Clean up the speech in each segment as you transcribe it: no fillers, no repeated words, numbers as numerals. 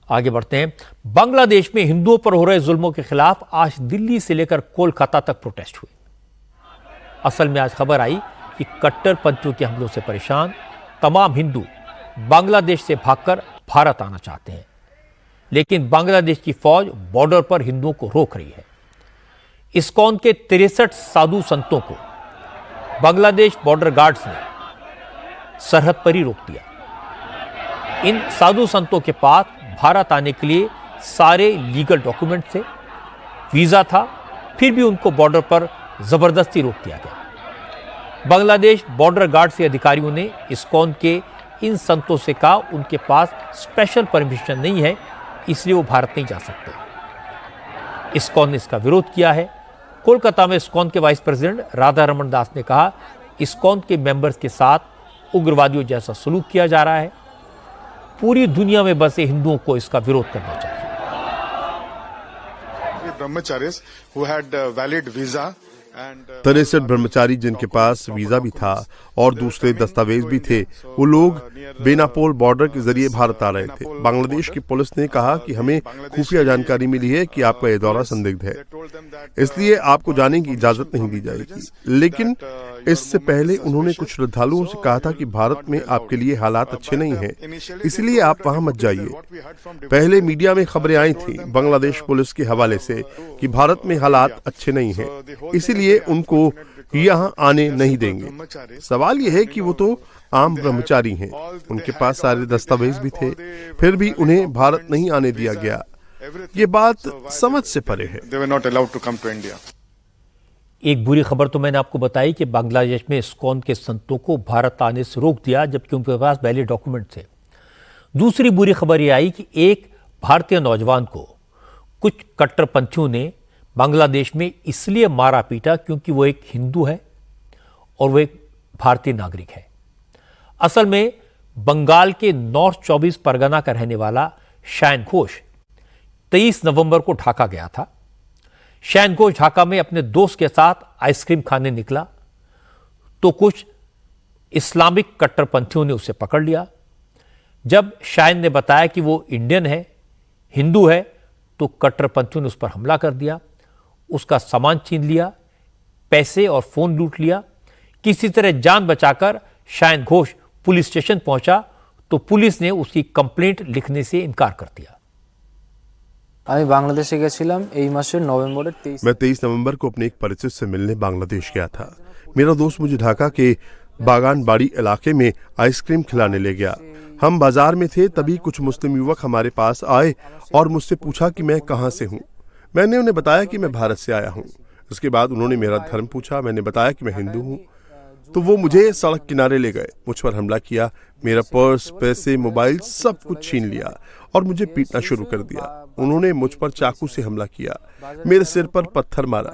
आगे बढ़ते हैं। बांग्लादेश में हिंदुओं पर हो रहे जुल्मों के खिलाफ आज दिल्ली से लेकर कोलकाता तक प्रोटेस्ट हुए। असल में आज खबर आई कि कट्टरपंथियों के हमलों से परेशान तमाम हिंदू बांग्लादेश से भागकर भारत आना चाहते हैं, लेकिन बांग्लादेश की फौज बॉर्डर पर हिंदुओं को रोक रही है। इस्कॉन के 63 साधु संतों को बांग्लादेश बॉर्डर गार्ड्स ने सरहद पर ही रोक दिया। इन साधु संतों के पास भारत आने के लिए सारे लीगल डॉक्यूमेंट थे, वीजा था, फिर भी उनको बॉर्डर पर जबरदस्ती रोक दिया गया। बांग्लादेश बॉर्डर गार्ड के अधिकारियों ने इस्कॉन के इन संतों से कहा उनके पास स्पेशल परमिशन नहीं है, इसलिए वो भारत नहीं जा सकते। इस्कॉन ने इसका विरोध किया है। कोलकाता में इस्कॉन के वाइस प्रेसिडेंट राधा रमन दास ने कहा इस्कॉन के मेंबर्स के साथ उग्रवादियों जैसा सलूक किया जा रहा है। पूरी दुनिया में बसे हिंदुओं को इसका विरोध करना चाहिए। Brahmacharis who had valid visa and 63 ब्रह्मचारी जिनके पास वीजा भी था और दूसरे दस्तावेज भी थे, वो लोग बेनापोल बॉर्डर के जरिए भारत आ रहे थे। बांग्लादेश की पुलिस ने कहा कि हमें खुफिया जानकारी मिली है कि आपका यह दौरा संदिग्ध है, इसलिए आपको जाने की इजाजत नहीं दी जाएगी। लेकिन इससे पहले उन्होंने कुछ श्रद्धालुओं से कहा था कि भारत में आपके लिए हालात अच्छे नहीं हैं, इसलिए आप वहां मत जाइए। पहले मीडिया में खबरें आई थी बांग्लादेश पुलिस के हवाले से कि भारत में हालात अच्छे नहीं हैं, इसीलिए उनको यहाँ आने नहीं देंगे। सवाल यह है कि वो तो आम ब्रह्मचारी हैं, उनके पास सारे दस्तावेज भी थे, फिर भी उन्हें भारत नहीं आने दिया गया। ये बात समझ से परे है। they were not allowed to come to India. एक बुरी खबर तो मैंने आपको बताई कि बांग्लादेश में इस्कॉन के संतों को भारत आने से रोक दिया, जबकि उनके पास वैलिड डॉक्यूमेंट थे। दूसरी बुरी खबर यह आई कि एक भारतीय नौजवान को कुछ कट्टरपंथियों ने बांग्लादेश में इसलिए मारा पीटा क्योंकि वो एक हिंदू है और वो एक भारतीय नागरिक है। असल में बंगाल के नॉर्थ 24 परगना का रहने वाला शायन घोष 23 नवंबर को ढाका गया था। शायन घोष ढाका में अपने दोस्त के साथ आइसक्रीम खाने निकला तो कुछ इस्लामिक कट्टरपंथियों ने उसे पकड़ लिया। जब शायन ने बताया कि वो इंडियन है, हिंदू है, तो कट्टरपंथियों ने उस पर हमला कर दिया, उसका सामान छीन लिया, पैसे और फोन लूट लिया। किसी तरह जान बचाकर शायन घोष पुलिस स्टेशन पहुंचा तो पुलिस ने उसकी कंप्लेंट लिखने से इनकार कर दिया। আমি বাংলাদেশে গেছিলাম এই মাসের নভেম্বরের 23। मैं 23 नवंबर को अपने एक परिचित से मिलने बांग्लादेश गया था। मेरा दोस्त मुझे ढाका के बागान बाड़ी इलाके में आइसक्रीम खिलाने ले गया। हम बाजार में थे, तभी कुछ मुस्लिम युवक हमारे पास आए और मुझसे पूछा कि मैं कहां से हूं। मैंने उन्हें बताया कि मैं भारत से आया हूं। उसके बाद उन्होंने मेरा धर्म पूछा। मैंने बताया कि मैं हिंदू हूं, तो वो मुझे सड़क किनारे ले गए, मुझ पर हमला किया, मेरा पर्स, पैसे, मोबाइल सब कुछ छीन लिया और मुझे पीटना शुरू कर दिया। उन्होंने मुझ पर चाकू से हमला किया, मेरे सिर पर पत्थर मारा।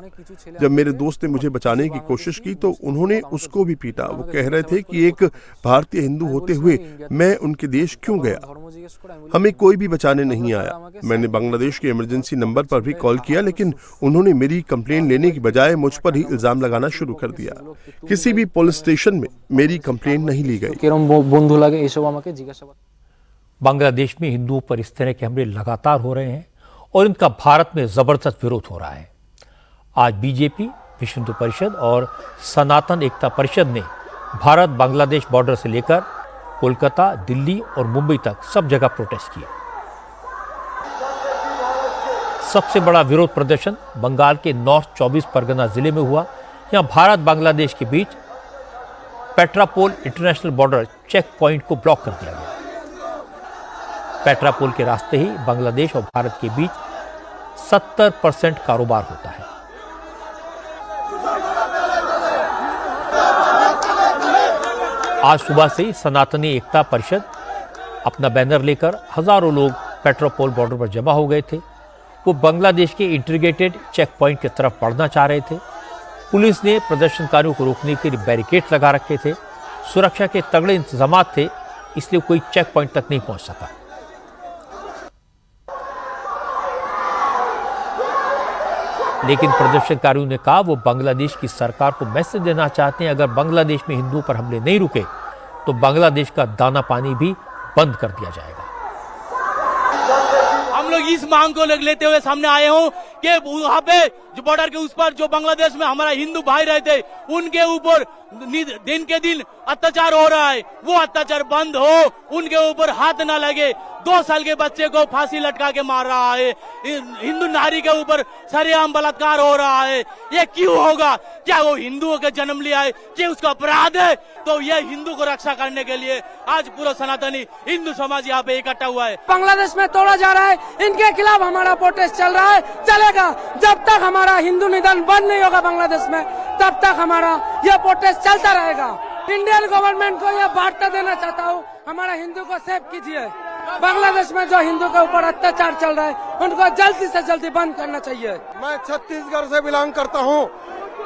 जब मेरे दोस्त ने मुझे बचाने की कोशिश की तो उन्होंने उसको भी पीटा। वो कह रहे थे कि एक भारतीय हिंदू होते हुए मैं उनके देश क्यों गया। हमें कोई भी बचाने नहीं आया। मैंने बांग्लादेश के इमरजेंसी नंबर पर भी कॉल किया, लेकिन उन्होंने मेरी कंप्लेंट लेने की बजाय मुझ पर ही इल्जाम लगाना शुरू कर दिया। किसी भी पुलिस स्टेशन में मेरी कंप्लेंट नहीं ली गई। बांग्लादेश में हिंदुओं पर इस तरह के हमले लगातार हो रहे हैं और इनका भारत में जबरदस्त विरोध हो रहा है। आज बीजेपी, विश्व हिंदू परिषद और सनातन एकता परिषद ने भारत बांग्लादेश बॉर्डर से लेकर कोलकाता, दिल्ली और मुंबई तक सब जगह प्रोटेस्ट किए। सबसे बड़ा विरोध प्रदर्शन बंगाल के नॉर्थ 24 परगना जिले में हुआ। यहां भारत बांग्लादेश के बीच Petrapole international border check point को ब्लॉक कर दिया गया। पेट्रापोल के रास्ते ही बांग्लादेश और भारत के बीच 70% कारोबार होता है। आज सुबह से ही सनातनी एकता परिषद अपना बैनर लेकर हजारों लोग पेट्रापोल बॉर्डर पर जमा हो गए थे। वो बांग्लादेश के इंटीग्रेटेड चेक पॉइंट की तरफ बढ़ना चाह रहे थे। पुलिस ने प्रदर्शनकारियों को रोकने के लिए बैरिकेड लगा रखे थे। सुरक्षा के तगड़े इंतजाम थे, इसलिए कोई चेक पॉइंट तक नहीं पहुंच सका। लेकिन प्रदर्शनकारियों ने कहा वो बांग्लादेश की सरकार को मैसेज देना चाहते हैं, अगर बांग्लादेश में हिंदुओं पर हमले नहीं रुके तो बांग्लादेश का दाना पानी भी बंद कर दिया जाएगा। हम लोग इस मांग को लेते हुए सामने आए हूँ कि वहाँ पे जो बॉर्डर के उस पर जो बांग्लादेश में हमारा हिंदू भाई रहते उनके ऊपर दिन के दिन अत्याचार हो रहा है, वो अत्याचार बंद हो, उनके ऊपर हाथ ना लगे। 2 साल के बच्चे को फांसी लटका के मार रहा है, हिंदू नारी के ऊपर सरेआम बलात्कार हो रहा है। ये क्यों होगा? क्या वो हिंदुओं के जन्म लिया है? क्या उसका अपराध है? तो ये हिंदू को रक्षा करने के लिए आज पूरा सनातनी हिंदू समाज यहाँ पे इकट्ठा हुआ है। बांग्लादेश में तोड़ा जा रहा है, इनके खिलाफ हमारा प्रोटेस्ट चल रहा है, चलेगा। जब तक हमारा हिंदू निधन बंद नहीं होगा बांग्लादेश में, तब तक हमारा यह प्रोटेस्ट चलता रहेगा। इंडियन गवर्नमेंट को यह वार्ता देना चाहता हूँ, हमारा हिंदू को सेव कीजिए। बांग्लादेश में जो हिंदू के ऊपर अत्याचार चल रहा है उनको जल्दी से जल्दी बंद करना चाहिए। मैं छत्तीसगढ़ से बिलोंग करता हूँ,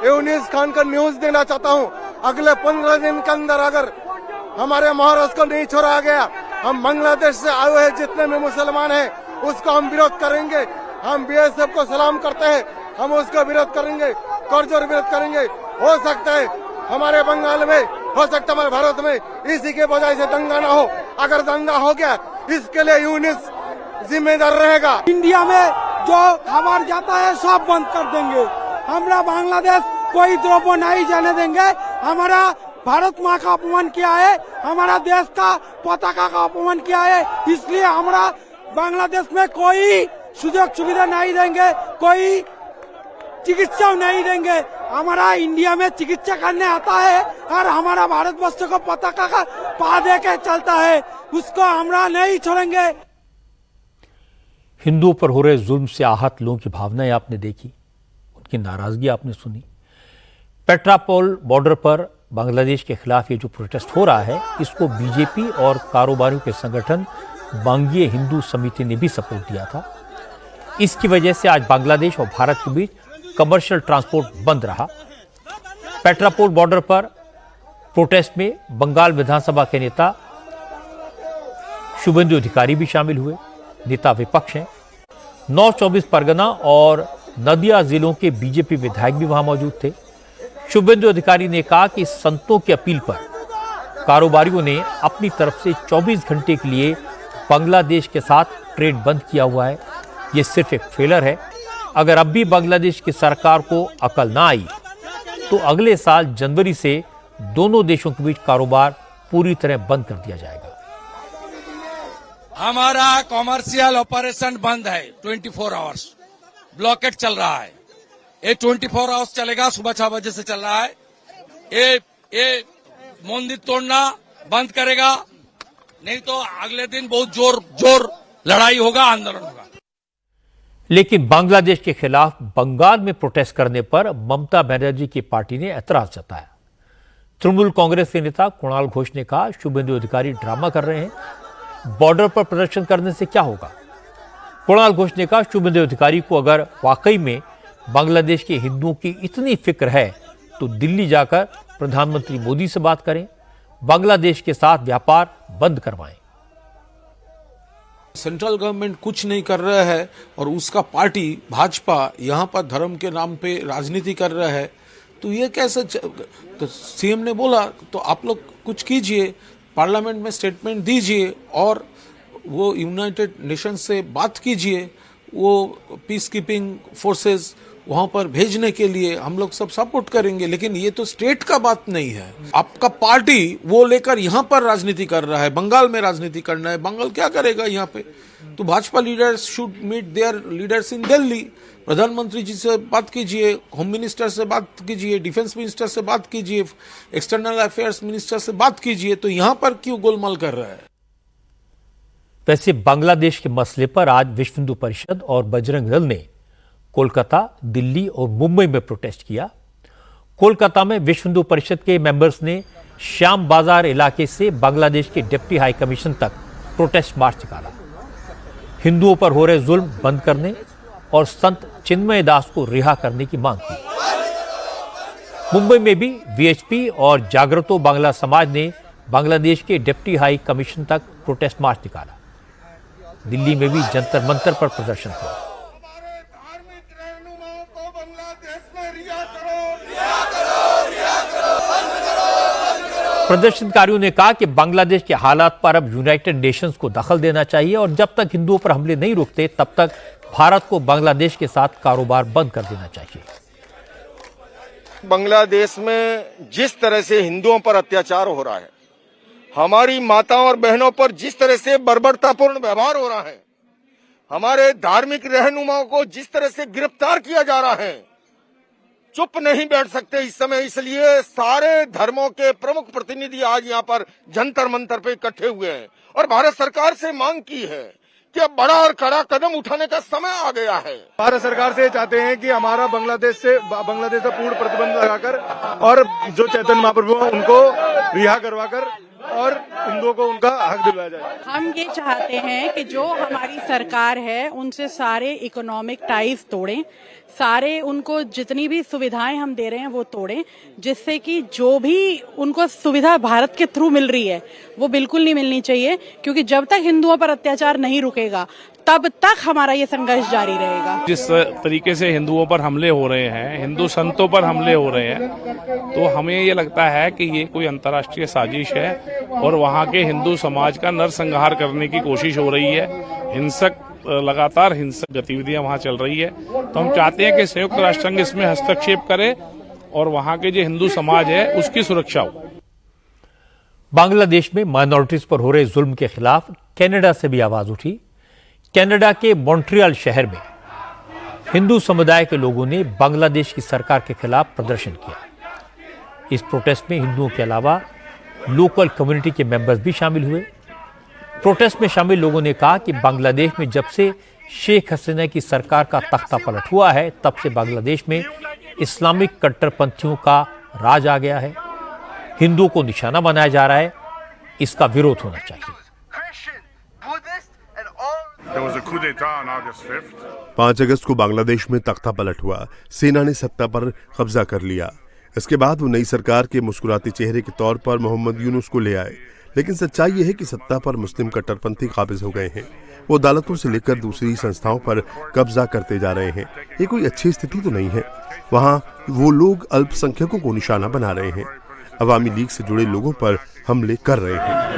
यूनिस खान का न्यूज देना चाहता हूँ। अगले 15 दिन के अंदर अगर हमारे महाराष्ट्र को नहीं छोड़ा गया, हम बांग्लादेश से आए हुए जितने भी मुसलमान हैं उसको हम विरोध करेंगे। हम बीएसएफ को सलाम करते हैं, हम उसका विरोध करेंगे, करजोर विरोध करेंगे। हो सकता है हमारे बंगाल में, हो सकता है हमारे भारत में इसी के वजह से दंगा ना हो। अगर दंगा हो गया इसके लिए यूनिस जिम्मेदार रहेगा। इंडिया में जो खबर जाता है सब बंद कर देंगे। हमारा बांग्लादेश कोई द्रोह नहीं जाने देंगे। हमारा भारत माँ का अपमान किया है, हमारा देश का पताका का अपमान किया है, इसलिए हमारा बांग्लादेश में कोई सुযোগ सुविधा नहीं देंगे, कोई चिकित्सा नहीं देंगे। हमारा इंडिया में चिकित्सा करने आता है और हमारा भारतवर्ष को पताका का पा दे के चलता है, उसको हमरा नहीं छोड़ेंगे। हिंदुओं पर हो रहे जुल्म से आहत लोगों की भावनाएं आपने देखी, उनकी नाराजगी आपने सुनी। पेट्रापोल बॉर्डर पर बांग्लादेश के खिलाफ ये जो प्रोटेस्ट हो रहा है, इसको बीजेपी और कारोबारियों के संगठन बांग्ये हिंदू समिति ने भी सपोर्ट दिया था। इसकी वजह से आज बांग्लादेश और भारत के बीच कमर्शियल ट्रांसपोर्ट बंद रहा। पेट्रापोल बॉर्डर पर प्रोटेस्ट में बंगाल विधानसभा के नेता शुभेंदु अधिकारी भी शामिल हुए। नेता विपक्ष हैं। 9 24 परगना और नदिया जिलों के बीजेपी विधायक भी वहां मौजूद थे। शुभेंदु अधिकारी ने कहा कि संतों की अपील पर कारोबारियों ने अपनी तरफ से 24 घंटे के लिए बांग्लादेश के साथ ट्रेड बंद किया हुआ है। ये सिर्फ एक फेलर है। अगर अब भी बांग्लादेश की सरकार को अकल ना आई तो अगले साल जनवरी से दोनों देशों के बीच कारोबार पूरी तरह बंद कर दिया जाएगा। हमारा कॉमर्शियल ऑपरेशन बंद है, 24 आवर्स ब्लॉकेट चल रहा है। ये 24 आवर्स चलेगा, सुबह 6 बजे से चल रहा है। ये मंदिर तोड़ना बंद करेगा, नहीं तो अगले दिन बहुत जोर लड़ाई होगा, आंदोलन होगा। लेकिन बांग्लादेश के खिलाफ बंगाल में प्रोटेस्ट करने पर ममता बनर्जी की पार्टी ने ऐतराज जताया। तृणमूल कांग्रेस के नेता कुणाल घोष ने कहा, शुभेंदु अधिकारी ड्रामा कर रहे हैं, बॉर्डर पर प्रदर्शन करने से क्या होगा। कुणाल घोष ने कहा, शुभेंदु अधिकारी को अगर वाकई में बांग्लादेश के हिंदुओं की इतनी फिक्र है तो दिल्ली जाकर प्रधानमंत्री मोदी से बात करें, बांग्लादेश के साथ व्यापार बंद करवाएं। सेंट्रल गवर्नमेंट कुछ नहीं कर रहा है और उसका पार्टी भाजपा यहाँ पर धर्म के नाम पे राजनीति कर रहा है, तो ये कैसे तो सीएम ने बोला तो आप लोग कुछ कीजिए, पार्लियामेंट में स्टेटमेंट दीजिए और वो यूनाइटेड नेशंस से बात कीजिए, वो पीस कीपिंग फोर्सेस वहां पर भेजने के लिए हम लोग सब सपोर्ट करेंगे। लेकिन ये तो स्टेट का बात नहीं है। आपका पार्टी वो लेकर यहाँ पर राजनीति कर रहा है, बंगाल में राजनीति करना है। बंगाल क्या करेगा यहाँ पे? तो Bhajpa leaders should meet their leaders in Delhi. प्रधानमंत्री जी से बात कीजिए, होम मिनिस्टर से बात कीजिए, डिफेंस मिनिस्टर से बात कीजिए, एक्सटर्नल अफेयर्स मिनिस्टर से बात कीजिए। तो यहाँ पर क्यों गोलमाल कर रहा है? वैसे बांग्लादेश के मसले पर आज विश्व हिंदू परिषद और बजरंग दल ने कोलकाता, दिल्ली और मुंबई में प्रोटेस्ट किया। कोलकाता में विश्व हिंदू परिषद के मेंबर्स ने श्याम बाजार इलाके से बांग्लादेश के डिप्टी हाई कमीशन तक प्रोटेस्ट मार्च निकाला। हिंदुओं पर हो रहे जुल्म बंद करने और संत चिन्मय दास को रिहा करने की मांग की। मुंबई में भी वीएचपी और जागृतो बांग्ला समाज ने बांग्लादेश के डिप्टी हाई कमीशन तक प्रोटेस्ट मार्च निकाला। दिल्ली में भी जंतर मंतर पर प्रदर्शन हुआ। प्रदर्शनकारियों ने कहा कि बांग्लादेश के हालात पर अब यूनाइटेड नेशंस को दखल देना चाहिए और जब तक हिंदुओं पर हमले नहीं रुकते तब तक भारत को बांग्लादेश के साथ कारोबार बंद कर देना चाहिए। बांग्लादेश में जिस तरह से हिंदुओं पर अत्याचार हो रहा है, हमारी माताओं और बहनों पर जिस तरह से बर्बरतापूर्ण व्यवहार हो रहा है, हमारे धार्मिक रहनुमाओं को जिस तरह से गिरफ्तार किया जा रहा है, चुप नहीं बैठ सकते इस समय। इसलिए सारे धर्मों के प्रमुख प्रतिनिधि आज यहाँ पर जंतर मंतर पे इकट्ठे हुए हैं और भारत सरकार से मांग की है कि अब बड़ा और कड़ा कदम उठाने का समय आ गया है। भारत सरकार से चाहते हैं कि हमारा बांग्लादेश से पूर्ण प्रतिबंध लगाकर और जो चैतन्य महाप्रभु हैं उनको रिहा करवाकर और हिंदुओं को उनका हक दिलवाया जाए। हम ये चाहते हैं कि जो हमारी सरकार है उनसे सारे इकोनॉमिक टाइज तोड़ें, सारे उनको जितनी भी सुविधाएं हम दे रहे हैं वो तोड़ें, जिससे कि जो भी उनको सुविधा भारत के थ्रू मिल रही है वो बिल्कुल नहीं मिलनी चाहिए, क्योंकि जब तक हिंदुओं पर अत्याचार नहीं रुकेगा तब तक हमारा ये संघर्ष जारी रहेगा। जिस तरीके से हिंदुओं पर हमले हो रहे हैं, हिंदू संतों पर हमले हो रहे हैं, तो हमें ये लगता है कि ये कोई अंतर्राष्ट्रीय साजिश है और वहाँ के हिंदू समाज का नरसंहार करने की कोशिश हो रही है। लगातार हिंसक गतिविधियां वहाँ चल रही है, तो हम चाहते हैं कि संयुक्त राष्ट्र संघ इसमें हस्तक्षेप करे और वहाँ के जो हिंदू समाज है उसकी सुरक्षा हो। बांग्लादेश में माइनॉरिटीज पर हो रहे जुल्म के खिलाफ कनाडा से भी आवाज उठी। कनाडा के मॉन्ट्रियल शहर में हिंदू समुदाय के लोगों ने बांग्लादेश की सरकार के खिलाफ प्रदर्शन किया। इस प्रोटेस्ट में हिंदुओं के अलावा लोकल कम्युनिटी के मेंबर्स भी शामिल हुए। प्रोटेस्ट में शामिल लोगों ने कहा कि बांग्लादेश में जब से शेख हसीना की सरकार का तख्ता पलट हुआ है तब से बांग्लादेश में इस्लामिक कट्टरपंथियों का राज आ गया है। हिंदुओं को निशाना बनाया जा रहा है, इसका विरोध होना चाहिए। 5 अगस्त को बांग्लादेश में तख्ता पलट हुआ, सेना ने सत्ता पर कब्जा कर लिया। इसके बाद वो नई सरकार के मुस्कुराते चेहरे के तौर पर मोहम्मद यूनुस को ले आए, लेकिन सच्चाई यह है कि सत्ता पर मुस्लिम कट्टरपंथी काबिज हो गए हैं। वो अदालतों से लेकर दूसरी संस्थाओं पर कब्जा करते जा रहे हैं। ये कोई अच्छी स्थिति तो नहीं है। वहाँ वो लोग अल्पसंख्यकों को निशाना बना रहे हैं, अवामी लीग से जुड़े लोगों पर हमले कर रहे हैं।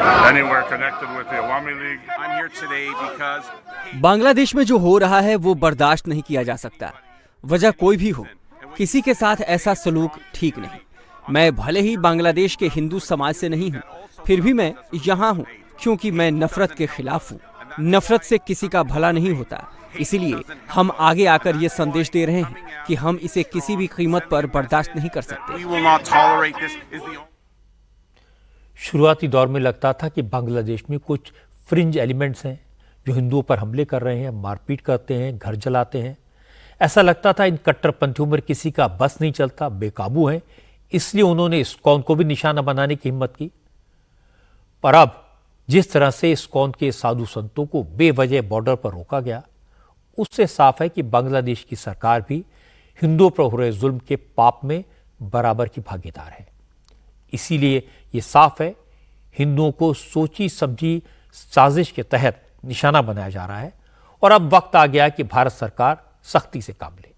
बांग्लादेश में जो हो रहा है वो बर्दाश्त नहीं किया जा सकता। वजह कोई भी हो, किसी के साथ ऐसा सलूक ठीक नहीं। मैं भले ही बांग्लादेश के हिंदू समाज से नहीं हूँ, फिर भी मैं यहाँ हूँ क्योंकि मैं नफरत के खिलाफ हूँ। नफरत से किसी का भला नहीं होता, इसीलिए हम आगे आकर ये संदेश दे रहे हैं कि हम इसे किसी भी कीमत पर बर्दाश्त नहीं कर सकते। शुरुआती दौर में लगता था कि बांग्लादेश में कुछ फ्रिंज एलिमेंट्स हैं जो हिंदुओं पर हमले कर रहे हैं, मारपीट करते हैं, घर जलाते हैं। ऐसा लगता था इन कट्टरपंथियों पर किसी का बस नहीं चलता, बेकाबू हैं, इसलिए उन्होंने इस्कॉन को भी निशाना बनाने की हिम्मत की। पर अब जिस तरह से इस्कॉन के साधु संतों को बेवजह बॉर्डर पर रोका गया, उससे साफ है कि बांग्लादेश की सरकार भी हिंदुओं पर हो रहे जुल्म के पाप में बराबर की भागीदार है। इसीलिए ये साफ है, हिंदुओं को सोची समझी साजिश के तहत निशाना बनाया जा रहा है और अब वक्त आ गया कि भारत सरकार सख्ती से काम ले।